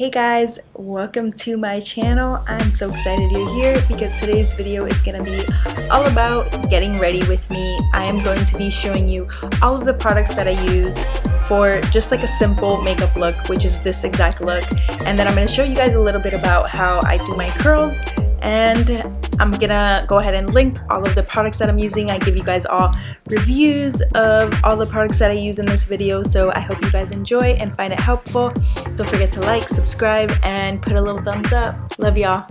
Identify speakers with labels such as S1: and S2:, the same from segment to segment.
S1: Hey guys, welcome to my channel. I'm so excited you're here because today's video is going to be all about getting ready with me. I am going to be showing you all of the products that I use for just like a simple makeup look, which is this exact look. And then I'm going to show you guys a little bit about how I do my curls, and I'm gonna go ahead and link all of the products that I'm using. I give you guys all reviews of all the products that I use in this video, so I hope you guys enjoy and find it helpful. Don't forget to like, subscribe, and put a little thumbs up. Love y'all.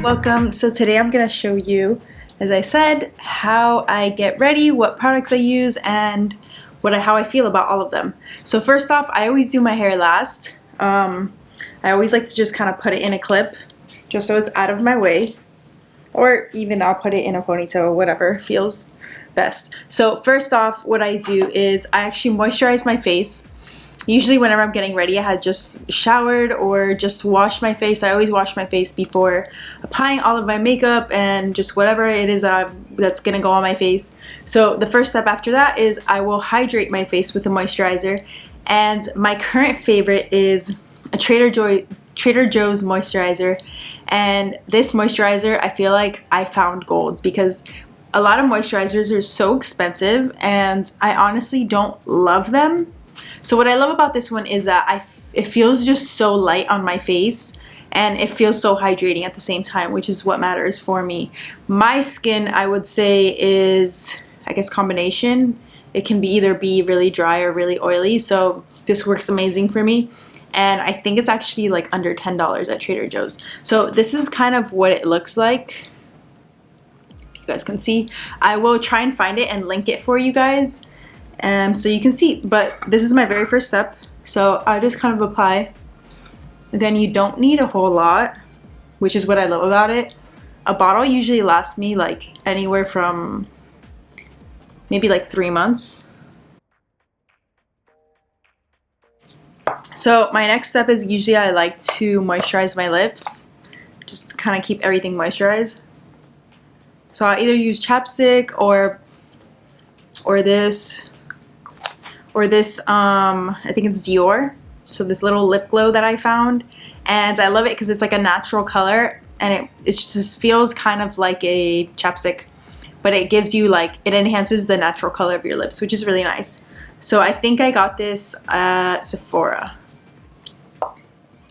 S1: Welcome. So today I'm gonna show you, as I said, how I get ready, what products I use, and how I feel about all of them. So first off, I always do my hair last. I always like to just kind of put it in a clip just so it's out of my way, or even I'll put it in a ponytail, whatever feels best. So first off, what I do is I actually moisturize my face. Usually whenever I'm getting ready, I had just showered or just washed my face. I always wash my face before applying all of my makeup and just whatever it is that's gonna go on my face. So the first step after that is I will hydrate my face with a moisturizer, and my current favorite is a Trader Joe's moisturizer. And this moisturizer, I feel like I found gold because a lot of moisturizers are so expensive and I honestly don't love them. So what I love about this one is that it feels just so light on my face, and it feels so hydrating at the same time, which is what matters for me. My skin, I would say, is, I guess, combination. It can either be really dry or really oily, so this works amazing for me. And I think it's actually like under $10 at Trader Joe's. So this is kind of what it looks like. You guys can see. I will try and find it and link it for you guys, so you can see. But this is my very first step. So I just kind of apply. Again, you don't need a whole lot, which is what I love about it. A bottle usually lasts me like anywhere from maybe like 3 months. So my next step is usually I like to moisturize my lips, just to kind of keep everything moisturized. So I either use chapstick or this I think it's Dior. So this little lip glow that I found, and I love it because it's like a natural color, and it just feels kind of like a chapstick, but it gives you like, it enhances the natural color of your lips, which is really nice. So I think I got this at Sephora,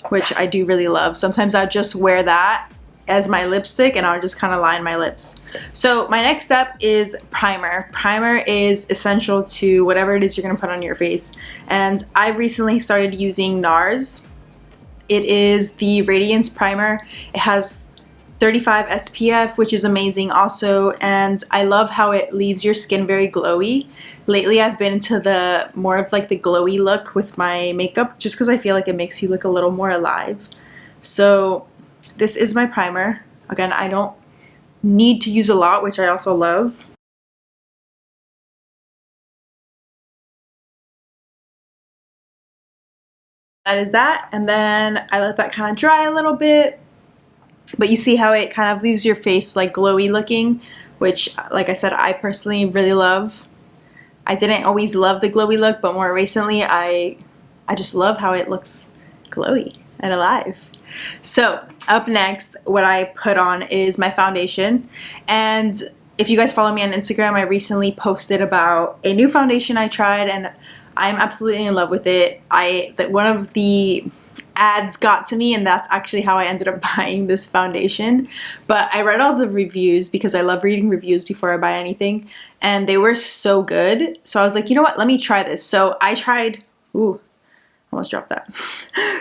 S1: which I do really love. Sometimes I'll just wear that as my lipstick and I'll just kind of line my lips. So my next step is primer. Primer is essential to whatever it is you're gonna put on your face. And I recently started using Nars. It is the Radiance primer. It has 35 SPF, which is amazing also, and I love how it leaves your skin very glowy. Lately I've been into the more of like the glowy look with my makeup, just because I feel like it makes you look a little more alive. So this is my primer. Again, I don't need to use a lot, which I also love. That is that, and then I let that kind of dry a little bit. But you see how it kind of leaves your face like glowy looking, which, like I said, I personally really love. I didn't always love the glowy look, but more recently I just love how it looks glowy and alive. So up next, what I put on is my foundation. And if you guys follow me on Instagram, I recently posted about a new foundation I tried, and I'm absolutely in love with it. One of the ads got to me, and that's actually how I ended up buying this foundation. But I read all the reviews because I love reading reviews before I buy anything, and they were so good. So I was like, you know what, let me try this. So I tried, almost dropped that.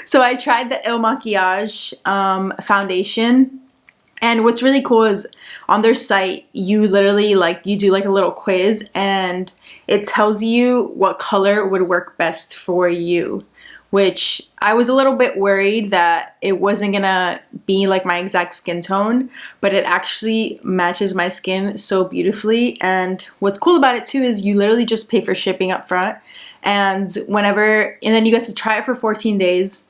S1: So I tried the Makiage foundation, and what's really cool is on their site, you literally you do like a little quiz, and it tells you what color would work best for you, which I was a little bit worried that it wasn't gonna be like my exact skin tone, but it actually matches my skin so beautifully. And what's cool about it too is you literally just pay for shipping up front, and then you get to try it for 14 days.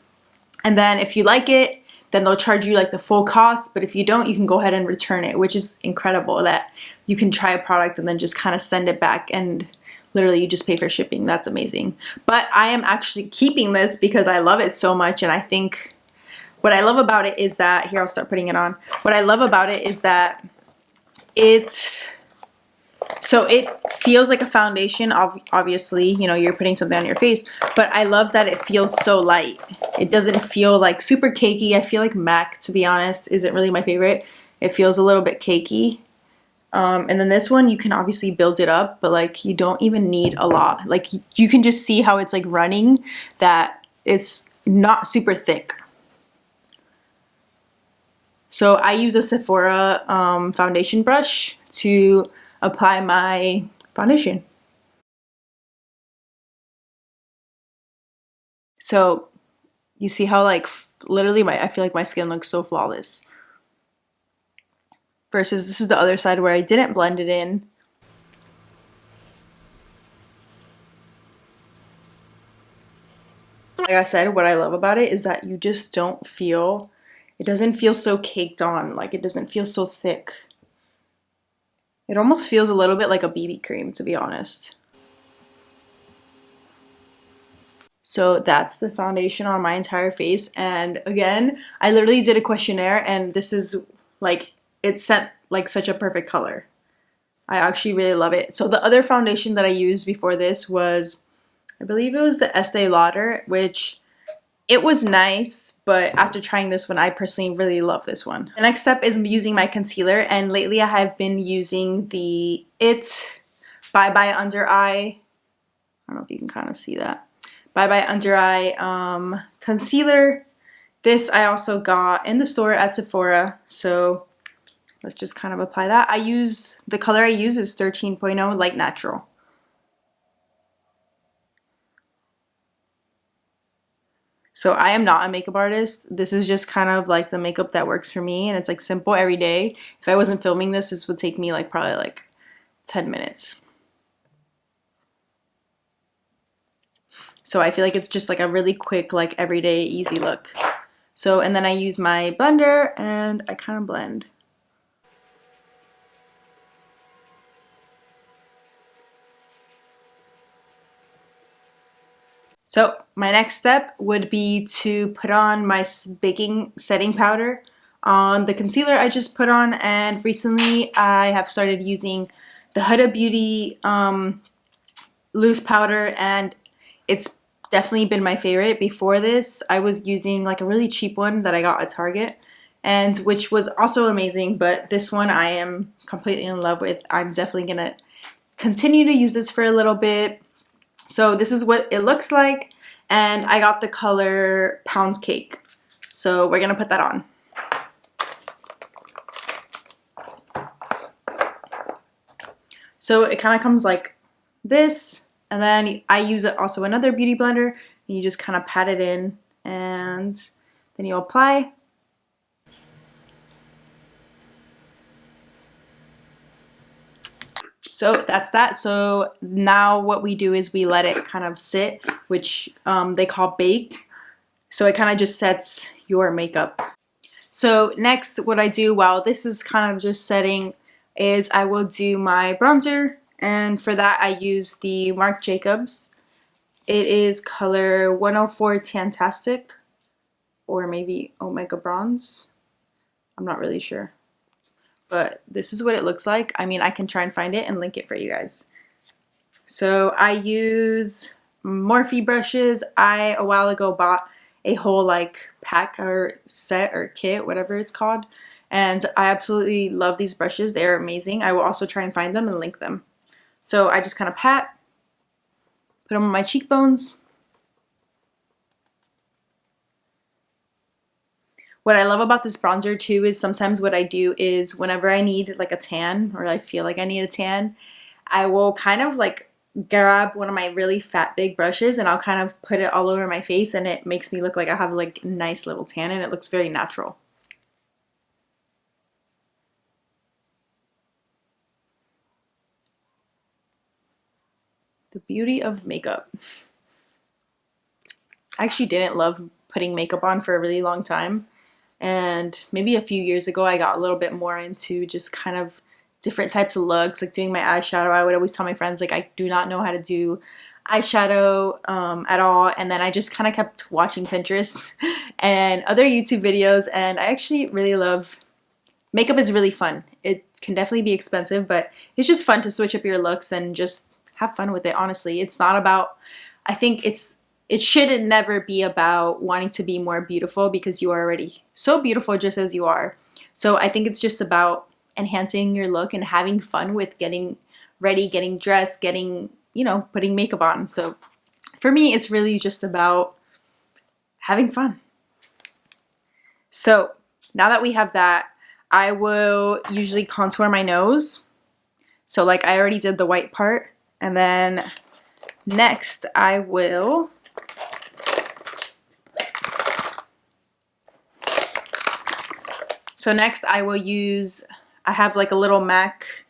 S1: And then if you like it, then they'll charge you like the full cost, but if you don't, you can go ahead and return it, which is incredible that you can try a product and then just kind of send it back and literally you just pay for shipping. That's amazing. But I am actually keeping this because I love it so much, and I think what I love about it is that, here, I'll start putting it on. What I love about it is that it feels like a foundation. Obviously, you know, you're putting something on your face, but I love that it feels so light. It doesn't feel like super cakey. I feel like MAC, to be honest, isn't really my favorite. It feels a little bit cakey. And then this one, you can obviously build it up, but like you don't even need a lot. Like you can just see how it's like running, that it's not super thick. So I use a Sephora foundation brush to apply my foundation. So you see how like literally I feel like my skin looks so flawless. Versus this is the other side where I didn't blend it in. Like I said, what I love about it is that you just don't feel, it doesn't feel so caked on, like it doesn't feel so thick. It almost feels a little bit like a BB cream, to be honest. So that's the foundation on my entire face. And again, I literally did a questionnaire, and this is like, it sent like such a perfect color. I actually really love it. So the other foundation that I used before this was, I believe it was the Estee Lauder, which it was nice, but after trying this one, I personally really love this one. The next step is using my concealer, and lately I have been using the Bye Bye Under Eye. I don't know if you can kind of see that. Bye Bye Under Eye concealer. This I also got in the store at Sephora, so let's just kind of apply that. The color I use is 13.0 Light Natural. So I am not a makeup artist. This is just kind of like the makeup that works for me, and it's like simple every day. If I wasn't filming this, this would take me like probably like 10 minutes. So I feel like it's just like a really quick, like everyday easy look. So, and then I use my blender and I kind of blend. So my next step would be to put on my baking setting powder on the concealer I just put on, and recently I have started using the Huda Beauty loose powder, and it's definitely been my favorite. Before this, I was using like a really cheap one that I got at Target, and which was also amazing, but this one I am completely in love with. I'm definitely gonna continue to use this for a little bit. So this is what it looks like, and I got the color Pound Cake. So we're gonna put that on. So it kind of comes like this, and then I use it also another beauty blender, and you just kind of pat it in, and then you apply. So that's that. So now what we do is we let it kind of sit, which they call bake. So it kind of just sets your makeup. So next, what I do while this is kind of just setting is I will do my bronzer. And for that, I use the Marc Jacobs. It is color 104 Tantastic, or maybe Omega Bronze. I'm not really sure. But this is what it looks like. I mean, I can try and find it and link it for you guys. So I use Morphe brushes. I, a while ago, bought a whole like pack or set or kit, whatever it's called. And I absolutely love these brushes. They're amazing. I will also try and find them and link them. So I just kind of pat, put them on my cheekbones. What I love about this bronzer too is sometimes what I do is whenever I need like a tan, or I feel like I need a tan, I will kind of like grab one of my really fat big brushes and I'll kind of put it all over my face, and it makes me look like I have like a nice little tan, and it looks very natural. The beauty of makeup. I actually didn't love putting makeup on for a really long time. And maybe a few years ago, I got a little bit more into just kind of different types of looks, like doing my eyeshadow. I would always tell my friends like I do not know how to do eyeshadow at all, and then I just kind of kept watching Pinterest and other YouTube videos, and I actually really love makeup. Is really fun. It can definitely be expensive, but it's just fun to switch up your looks and just have fun with it. Honestly, it's not about, I think it should never be about wanting to be more beautiful, because you are already so beautiful just as you are. So I think it's just about enhancing your look and having fun with getting ready, getting dressed, getting, you know, putting makeup on. So for me, it's really just about having fun. So now that we have that, I will usually contour my nose. So like I already did the white part, and then next I will use, I have like a little MAC,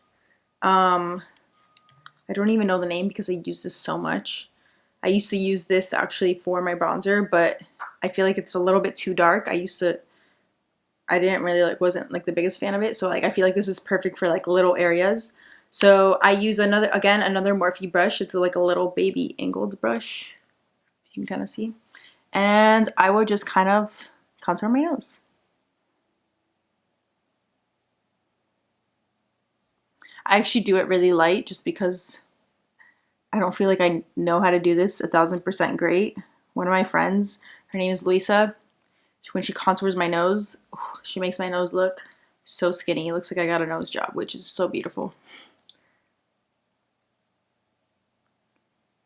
S1: I don't even know the name because I use this so much. I used to use this actually for my bronzer, but I feel like it's a little bit too dark. I didn't really like, wasn't like the biggest fan of it. So like I feel like this is perfect for like little areas. So I use another Morphe brush. It's like a little baby angled brush. You can kind of see. And I will just kind of contour my nose. I actually do it really light just because I don't feel like I know how to do this 1000% great. One of my friends, her name is Luisa, when she contours my nose, she makes my nose look so skinny. It looks like I got a nose job, which is so beautiful.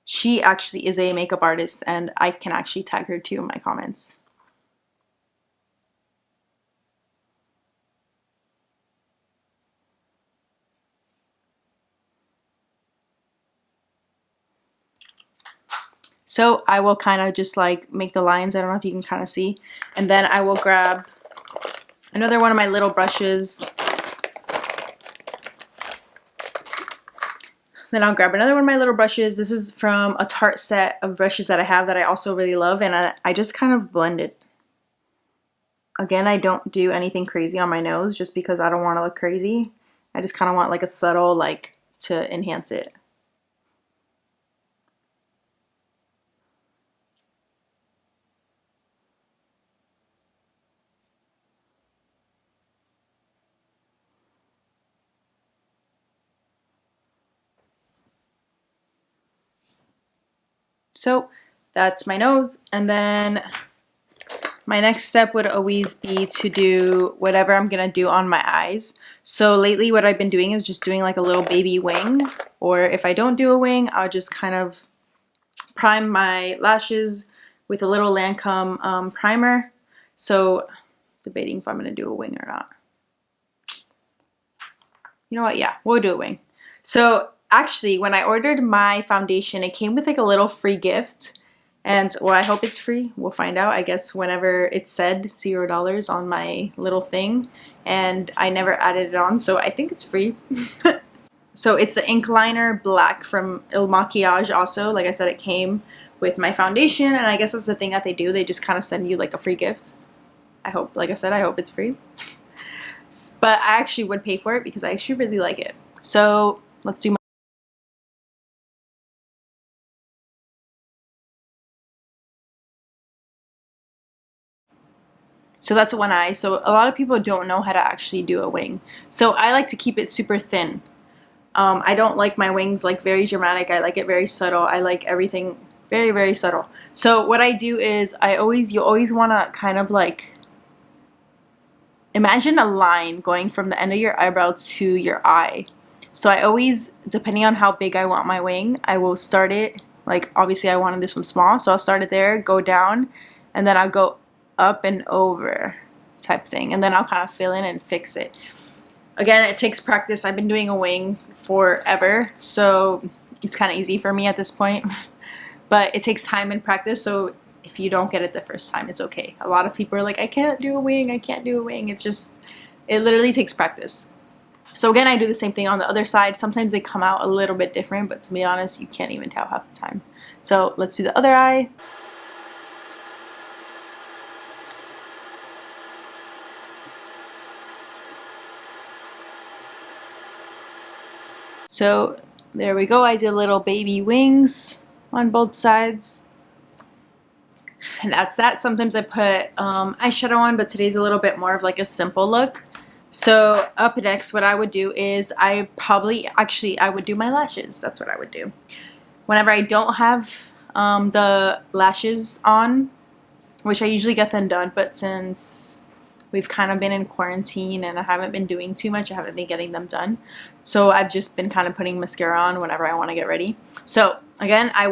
S1: She actually is a makeup artist, and I can actually tag her too in my comments. So I will kind of just like make the lines. I don't know if you can kind of see. And then I will grab another one of my little brushes. Then I'll grab another one of my little brushes. This is from a Tarte set of brushes that I have that I also really love. And I just kind of blend it. Again, I don't do anything crazy on my nose just because I don't want to look crazy. I just kind of want like a subtle, like, to enhance it. So that's my nose, and then my next step would always be to do whatever I'm gonna do on my eyes. So lately what I've been doing is just doing like a little baby wing, or if I don't do a wing, I'll just kind of prime my lashes with a little Lancome primer. So debating if I'm gonna do a wing or not. You know what, yeah, we'll do a wing. So actually, when I ordered my foundation, it came with like a little free gift. And well, I hope it's free. We'll find out, I guess, whenever it said $0 on my little thing. And I never added it on, so I think it's free. So it's the ink liner black from Il Makiage also. Like I said, it came with my foundation, and I guess that's the thing that they do. They just kind of send you like a free gift. I hope, like I said, I hope it's free. But I actually would pay for it because I actually really like it. So let's do my... So that's one eye. So a lot of people don't know how to actually do a wing. So I like to keep it super thin. I don't like my wings like very dramatic. I like it very subtle. I like everything very, very subtle. So what I do is you always want to kind of like imagine a line going from the end of your eyebrow to your eye. So I always, depending on how big I want my wing, I will start it, like obviously I wanted this one small, so I'll start it there, go down, and then I'll go up and over type thing, and then I'll kind of fill in and fix it. Again, it takes practice. I've been doing a wing forever, so it's kind of easy for me at this point. But it takes time and practice, so if you don't get it the first time, it's okay. A lot of people are like, I can't do a wing, I can't do a wing. It's just, it literally takes practice. So again, I do the same thing on the other side. Sometimes they come out a little bit different, but to be honest, you can't even tell half the time. So let's do the other eye. So there we go. I did little baby wings on both sides. And that's that. Sometimes I put eyeshadow on, but today's a little bit more of like a simple look. So up next, what I would do is I would do my lashes. That's what I would do. Whenever I don't have the lashes on, which I usually get them done, but since we've kind of been in quarantine and I haven't been doing too much, I haven't been getting them done. So I've just been kind of putting mascara on whenever I want to get ready. So again, I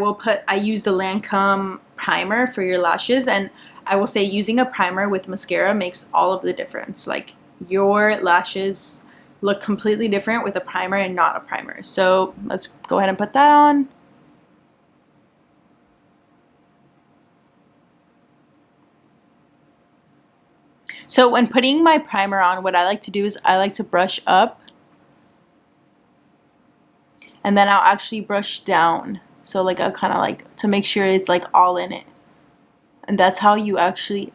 S1: use the Lancome primer for your lashes, and I will say using a primer with mascara makes all of the difference. Like, your lashes look completely different with a primer and not a primer. So let's go ahead and put that on. So when putting my primer on, what I like to do is I like to brush up, and then I'll actually brush down. So like I'll kind of like to make sure it's like all in it. And that's how you actually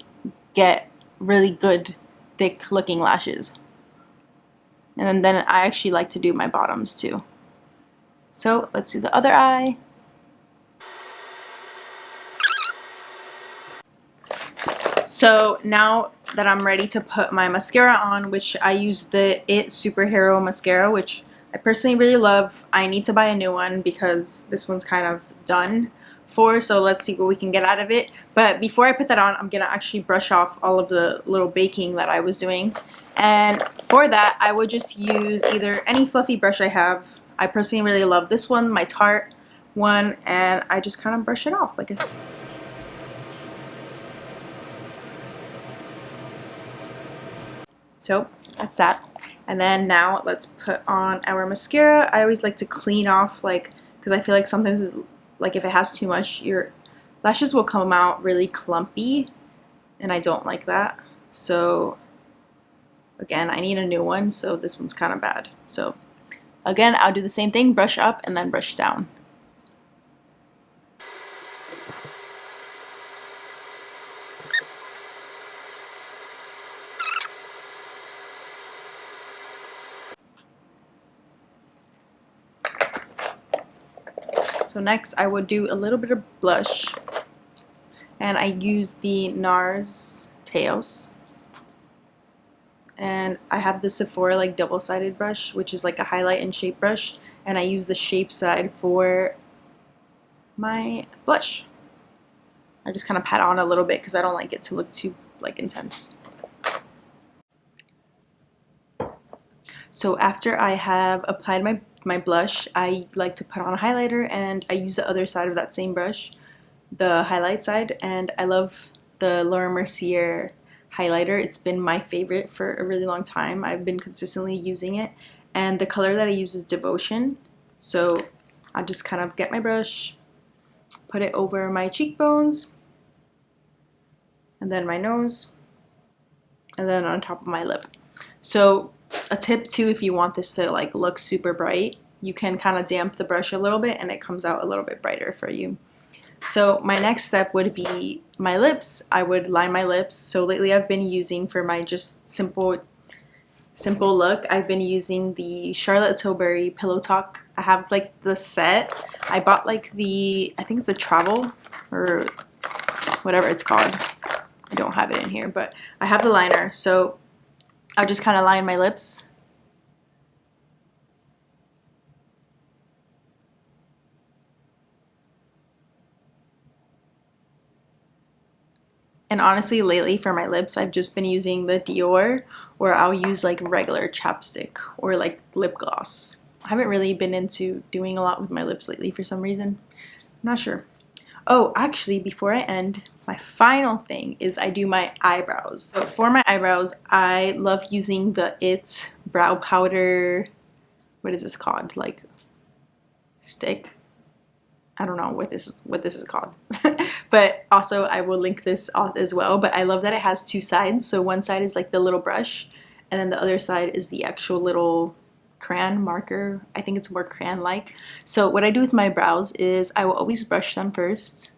S1: get really good thick looking lashes. And then I actually like to do my bottoms too. So let's do the other eye. So now that I'm ready to put my mascara on, which I use the IT Superhero Mascara, which I personally really love. I need to buy a new one because this one's kind of done for, so let's see what we can get out of it. But before I put that on, I'm gonna actually brush off all of the little baking that I was doing. And for that, I would just use either any fluffy brush I have. I personally really love this one, my Tarte one, and I just kind of brush it off like a... So that's that. And then now let's put on our mascara. I always like to clean off, like, because I feel like sometimes, like, if it has too much, your lashes will come out really clumpy, and I don't like that. So again, I need a new one, so this one's kind of bad. So again, I'll do the same thing, brush up and then brush down. So next I would do a little bit of blush, and I use the Nars Teos, and I have the Sephora like double-sided brush, which is like a highlight and shape brush, and I use the shape side for my blush. I just kind of pat on a little bit because I don't like it to look too like intense. So after I have applied my blush, I like to put on a highlighter, and I use the other side of that same brush, the highlight side, and I love the Mercier highlighter. It's been my favorite for a really long time. I've been consistently using it, and the color that I use is Devotion. So I just kind of get my brush, put it over my cheekbones, and then my nose, and then on top of my lip. So a tip too, if you want this to like look super bright, you can kind of damp the brush a little bit and it comes out a little bit brighter for you. So my next step would be my lips. I would line my lips. So lately I've been using, for my just simple look, I've been using the Charlotte Tilbury Pillow Talk. I have like the set. I bought like the, I think it's a travel or whatever it's called. I don't have it in here, but I have the liner. So I'll just kind of line my lips. And honestly, lately for my lips, I've just been using the Dior, or I'll use like regular chapstick or like lip gloss. I haven't really been into doing a lot with my lips lately for some reason. I'm not sure. Oh, actually, before I end, my final thing is I do my eyebrows. So for my eyebrows, I love using the IT brow powder, what is this called? Like stick? I don't know what this is called. But also I will link this off as well. But I love that it has two sides. So one side is like the little brush, and then the other side is the actual little crayon marker. I think it's more crayon-like. So what I do with my brows is I will always brush them first.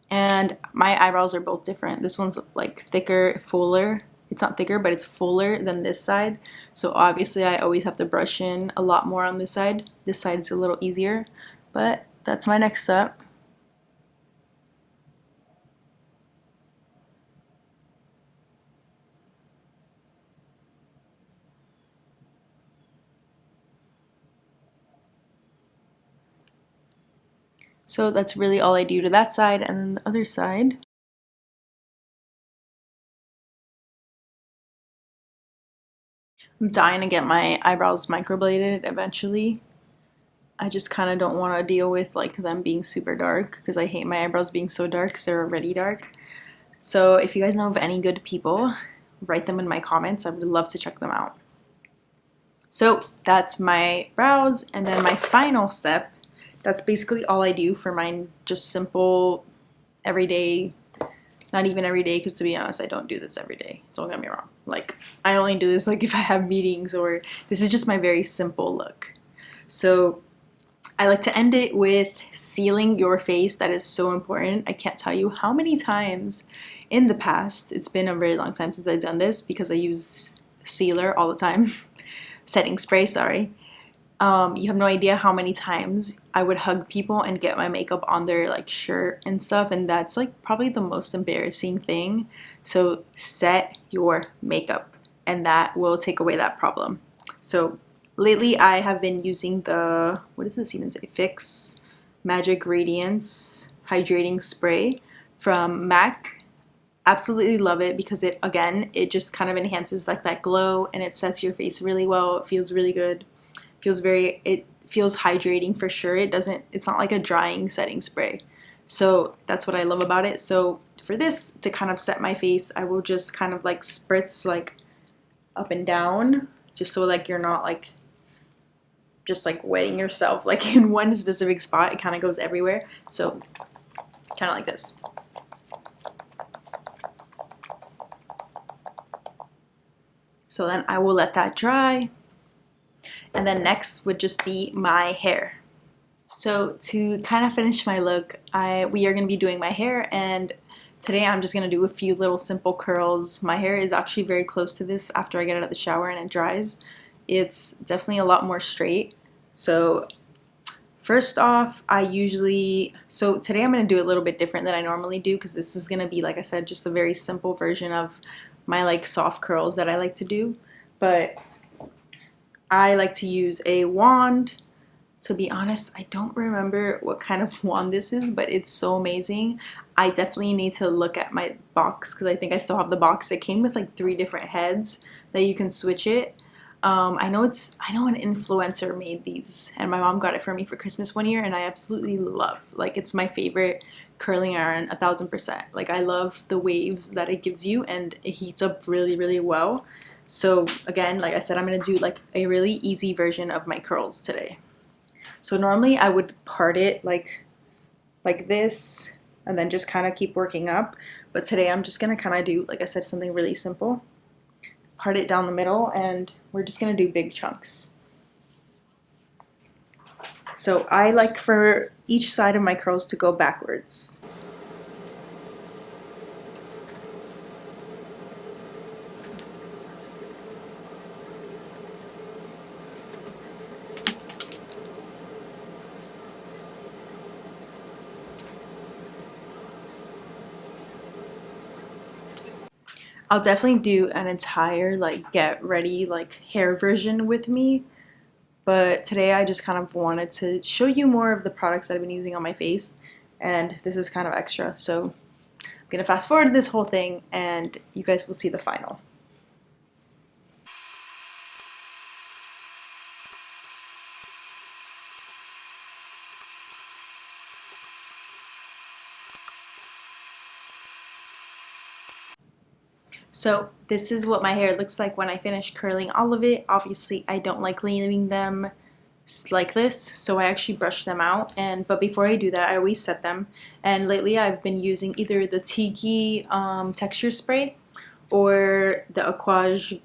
S1: And my eyebrows are both different. This one's like thicker, fuller. it's not thicker, but it's fuller than this side. So obviously I always have to brush in a lot more on this side. This side is a little easier, but that's my next step. So that's really all I do to that side, and then the other side. I'm dying to get my eyebrows microbladed eventually. I just kind of don't want to deal with like them being super dark because I hate my eyebrows being so dark because they're already dark. So if you guys know of any good people, write them in my comments. I would love to check them out. So that's my brows, and then my final step, that's basically all I do for mine, just simple, everyday, not even every day, because to be honest, I don't do this every day. Don't get me wrong. Like, I only do this like if I have meetings, or this is just my very simple look. So I like to end it with sealing your face. That is so important. I can't tell you how many times in the past, it's been a very long time since I've done this because I use sealer all the time. Setting spray, sorry. You have no idea how many times I would hug people and get my makeup on their like shirt and stuff, and that's like probably the most embarrassing thing. So set your makeup, and that will take away that problem. So lately I have been using the, what does this even say? Fix Magic Radiance Hydrating Spray from MAC. Absolutely love it because it, again, it just kind of enhances like that glow, and it sets your face really well. It feels really good. It feels hydrating for sure. It's not like a drying setting spray. So that's what I love about it. So for this to kind of set my face, I will just kind of like spritz like up and down, just so like you're not like just like wetting yourself like in one specific spot. It kind of goes everywhere. So kind of like this. So then I will let that dry. And then next would just be my hair. So to kind of finish my look, we are going to be doing my hair, and today I'm just going to do a few little simple curls. My hair is actually very close to this after I get out of the shower and it dries. It's definitely a lot more straight. So first off, so today I'm going to do a little bit different than I normally do because this is going to be, like I said, just a very simple version of my like soft curls that I like to do. But I like to use a wand. To be honest, I don't remember what kind of wand this is, but it's so amazing. I definitely need to look at my box because I think I still have the box. It came with like 3 different heads that you can switch it. I know an influencer made these, and my mom got it for me for Christmas one year, and I absolutely love. Like, it's my favorite curling iron, 1000%. Like, I love the waves that it gives you, and it heats up really, really well. So again, like I said, I'm gonna do like a really easy version of my curls today. So normally I would part it like this, and then just kind of keep working up. But today I'm just gonna kind of do, like I said, something really simple. Part it down the middle, and we're just gonna do big chunks. So I like for each side of my curls to go backwards. I'll definitely do an entire like get ready like hair version with me, but today I just kind of wanted to show you more of the products that I've been using on my face, and this is kind of extra. So I'm gonna fast forward this whole thing and you guys will see the final. So this is what my hair looks like when I finish curling all of it. Obviously I don't like leaving them like this, so I actually brush them out, but before I do that I always set them. And lately I've been using either the Tiki texture spray or the Makiage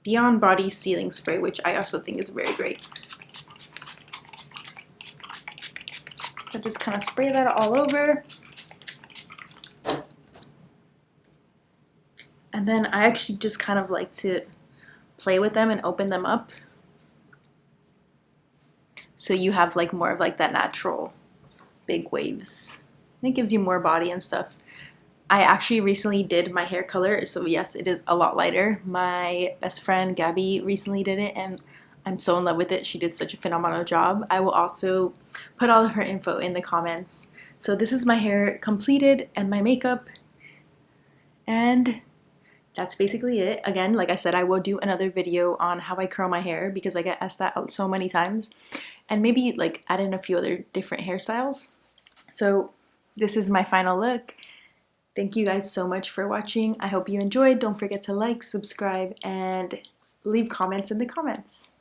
S1: Beyond Body Sealing Spray, which I also think is very great. So just kind of spray that all over. And then I actually just kind of like to play with them and open them up. So you have like more of like that natural big waves. And it gives you more body and stuff. I actually recently did my hair color, so yes, it is a lot lighter. My best friend Gabby recently did it, and I'm so in love with it. She did such a phenomenal job. I will also put all of her info in the comments. So this is my hair completed and my makeup, and that's basically it. Again, like I said, I will do another video on how I curl my hair because I get asked that out so many times, and maybe like add in a few other different hairstyles. So this is my final look. Thank you guys so much for watching. I hope you enjoyed. Don't forget to like, subscribe, and leave comments in the comments.